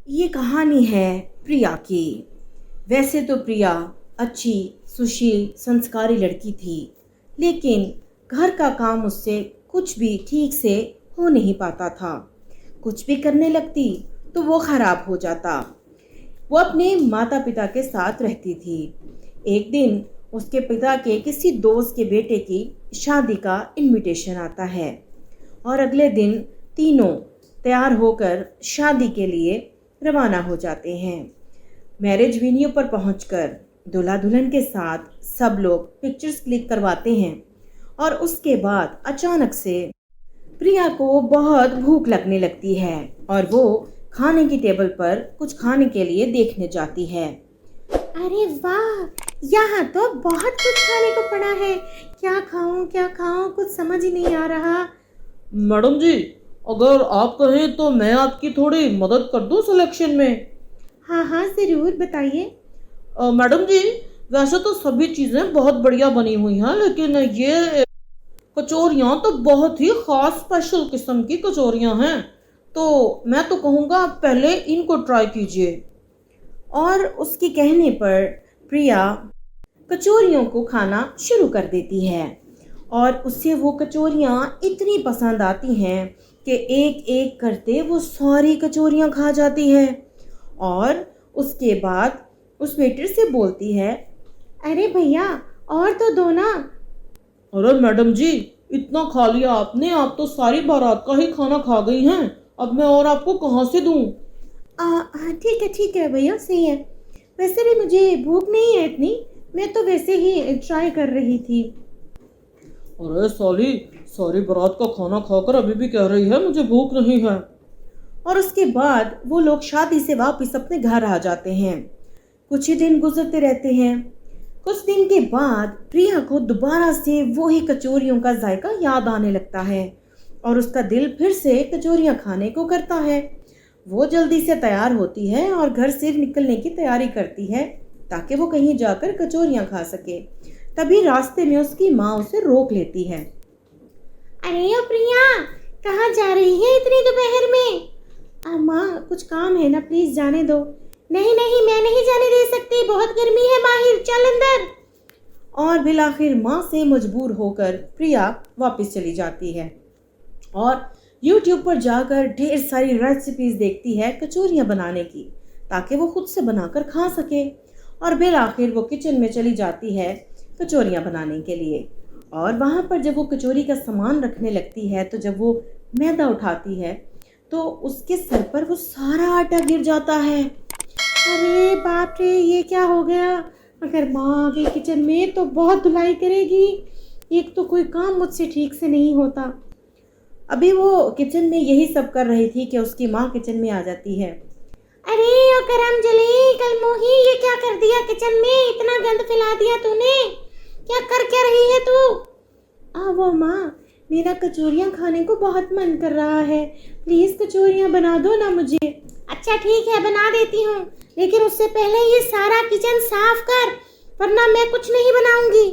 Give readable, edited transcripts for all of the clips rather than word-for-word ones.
ये कहानी है प्रिया की। वैसे तो प्रिया अच्छी, सुशील, संस्कारी लड़की थी, लेकिन घर का काम उससे कुछ भी ठीक से हो नहीं पाता था। कुछ भी करने लगती तो वो खराब हो जाता। वो अपने माता पिता के साथ रहती थी। एक दिन उसके पिता के किसी दोस्त के बेटे की शादी का इनविटेशन आता है और अगले दिन तीनों तैयार होकर शादी के लिए रवाना हो जाते हैं। मैरिज वेन्यू पर पहुंचकर दूल्हा दुल्हन के साथ सब लोग पिक्चर्स क्लिक करवाते हैं और उसके बाद अचानक से प्रिया को बहुत भूख लगने लगती है और वो खाने की टेबल पर कुछ खाने के लिए देखने जाती है। अरे वाह, यहाँ तो बहुत कुछ खाने को पड़ा है। क्या खाऊं कुछ समझ ही नहीं आ रहा। मैडम जी, अगर आप कहें तो मैं आपकी थोड़ी मदद कर दूं सिलेक्शन में। हाँ हाँ, ज़रूर बताइए। मैडम जी, वैसे तो सभी चीज़ें बहुत बढ़िया बनी हुई हैं, लेकिन ये कचौरियाँ तो बहुत ही ख़ास स्पेशल किस्म की कचौरियाँ हैं। तो मैं तो कहूँगा आप पहले इनको ट्राई कीजिए। और उसके कहने पर प्रिया कचौरियों को खाना शुरू कर देती है और उसे वो कचौरियाँ इतनी पसंद आती हैं कि एक एक करते वो सारी कचौरियाँ खा जाती है। और उसके बाद उस वेटर से बोलती है, अरे भैया, और तो दो ना। अरे मैडम जी, इतना खा लिया आपने, आप तो सारी बारात का ही खाना खा गई हैं। अब मैं और आपको कहाँ से दूँ? हाँ, ठीक है भैया, सही है। वैसे भी मुझे भूख नहीं है इतनी, मैं तो वैसे ही ट्राई कर रही थी। अरे साली, सारी बारात का खाना खाकर अभी भी कह रही है मुझे भूख नहीं है। और उसके बाद वो लोग शादी से वापस अपने घर आ जाते हैं। कुछ ही दिन गुजरते रहते हैं। कुछ दिन के बाद प्रिया को दोबारा से वो ही कचौरियों का जायका याद आने लगता है और उसका दिल फिर से कचौरियाँ खाने को करता है। वो जल्दी से तैयार होती है और घर से निकलने की तैयारी करती है ताकि वो कहीं जाकर कचौरियाँ खा सके। तभी रास्ते में उसकी माँ उसे रोक लेती है। अरे ओ प्रिया, कहाँ जा रही है इतनी दोपहर में? माँ, कुछ काम है ना, प्लीज जाने दो। नहीं नहीं, मैं नहीं जाने दे सकती, बहुत गर्मी है बाहर, चल अंदर। और बिलाखिर माँ से मजबूर होकर प्रिया वापस चली जाती है और YouTube पर जाकर ढेर सारी रेसिपीज देखती है कचौरियाँ बनाने की, ताकि वो खुद से बनाकर खा सके। और बिलाखिर वो किचन में चली जाती है कचौरियाँ बनाने के लिए। और वहाँ पर जब वो कचौरी का सामान रखने लगती है तो जब वो मैदा उठाती है तो उसके सर पर वो सारा आटा गिर जाता है। अरे बाप रे, ये क्या हो गया? अगर माँ आ गई किचन में तो बहुत धुलाई करेगी। एक तो कोई काम मुझसे ठीक से नहीं होता। अभी वो किचन में यही सब कर रही थी कि उसकी माँ किचन में आ जाती है। अरे ओ करम जली, कल मोही, ये क्या कर दिया किचन में? इतना गंद फैला दिया तूने, क्या रही है तू? वो माँ, मेरा कचौरियाँ खाने को बहुत मन कर रहा है, प्लीज कचौरियाँ बना दो ना मुझे। अच्छा ठीक है, बना देती हूँ, लेकिन उससे पहले ये सारा किचन साफ कर, वरना मैं कुछ नहीं बनाऊंगी।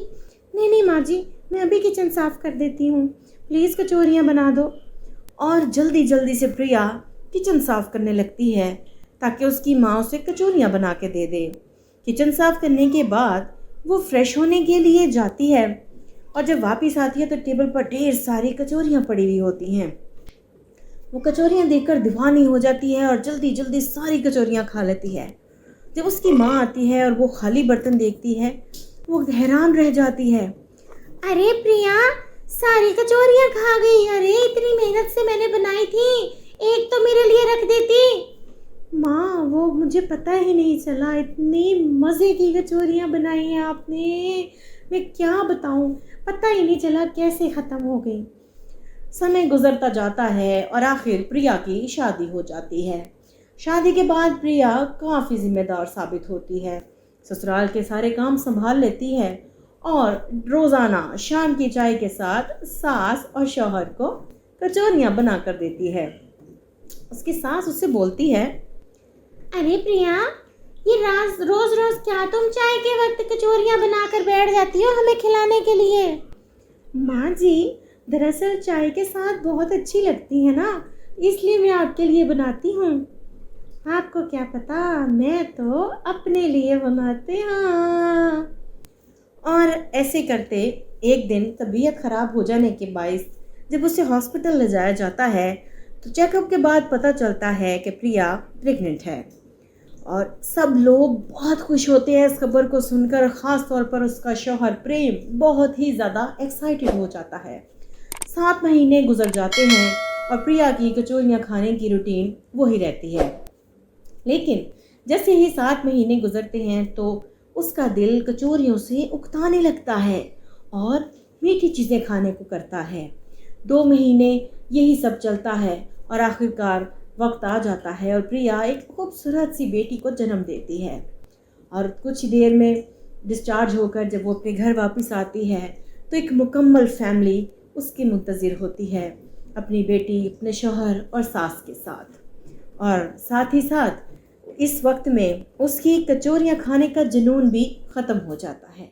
नहीं नहीं माँ जी, मैं अभी किचन साफ कर देती हूँ, प्लीज कचौरियाँ बना दो। और जल्दी जल्दी से प्रिया किचन साफ करने लगती है ताकि उसकी माँ उसे कचौरियाँ बना के दे दे। किचन साफ करने के बाद वो फ्रेश होने के लिए जाती है और जब वापस आती है तो टेबल पर ढेर सारी कचौरियाँ पड़ी हुई होती हैं। वो कचौरियाँ देखकर दीवानी हो जाती है और जल्दी जल्दी सारी कचौरियाँ खा लेती है। जब उसकी माँ आती है और वो खाली बर्तन देखती है, वो हैरान रह जाती है। अरे प्रिया, सारी कचौरियाँ खा गई। अरे इतनी मेहनत से मैंने बनाई थी, एक तो मेरे लिए रख देती। माँ, वो मुझे पता ही नहीं चला, इतनी मज़े की कचौरियाँ बनाई हैं आपने, मैं क्या बताऊँ, पता ही नहीं चला कैसे ख़त्म हो गई। समय गुजरता जाता है और आखिर प्रिया की शादी हो जाती है। शादी के बाद प्रिया काफ़ी जिम्मेदार साबित होती है। ससुराल के सारे काम संभाल लेती है और रोज़ाना शाम की चाय के साथ सास और शौहर को कचौरियाँ बना कर देती है। उसकी सास उससे बोलती है, अरे प्रिया, ये रोज रोज क्या तुम चाय के वक्त कचौरियाँ बनाकर बैठ जाती हो हमें खिलाने के लिए? माँ जी, दरअसल चाय के साथ बहुत अच्छी लगती है ना, इसलिए मैं आपके लिए बनाती हूँ। आपको क्या पता, मैं तो अपने लिए बनाते हाँ। और ऐसे करते एक दिन तबीयत खराब हो जाने के बायस जब उसे हॉस्पिटल ले जाया जाता है तो चेकअप के बाद पता चलता है कि प्रिया प्रेग्नेंट है। और सब लोग बहुत खुश होते हैं इस खबर को सुनकर, ख़ास तौर पर उसका शौहर प्रेम बहुत ही ज़्यादा एक्साइटेड हो जाता है। 7 महीने गुजर जाते हैं और प्रिया की कचौरियाँ खाने की रूटीन वही रहती है। लेकिन जैसे ही 7 महीने गुजरते हैं तो उसका दिल कचौरियों से उकताने लगता है और मीठी चीज़ें खाने को करता है। 2 महीने यही सब चलता है और आखिरकार वक्त आ जाता है और प्रिया एक खूबसूरत सी बेटी को जन्म देती है। और कुछ ही देर में डिस्चार्ज होकर जब वो अपने घर वापस आती है तो एक मुकम्मल फैमिली उसकी मुंतज़िर होती है, अपनी बेटी, अपने शौहर और सास के साथ। और साथ ही साथ इस वक्त में उसकी कचौरियाँ खाने का जुनून भी ख़त्म हो जाता है।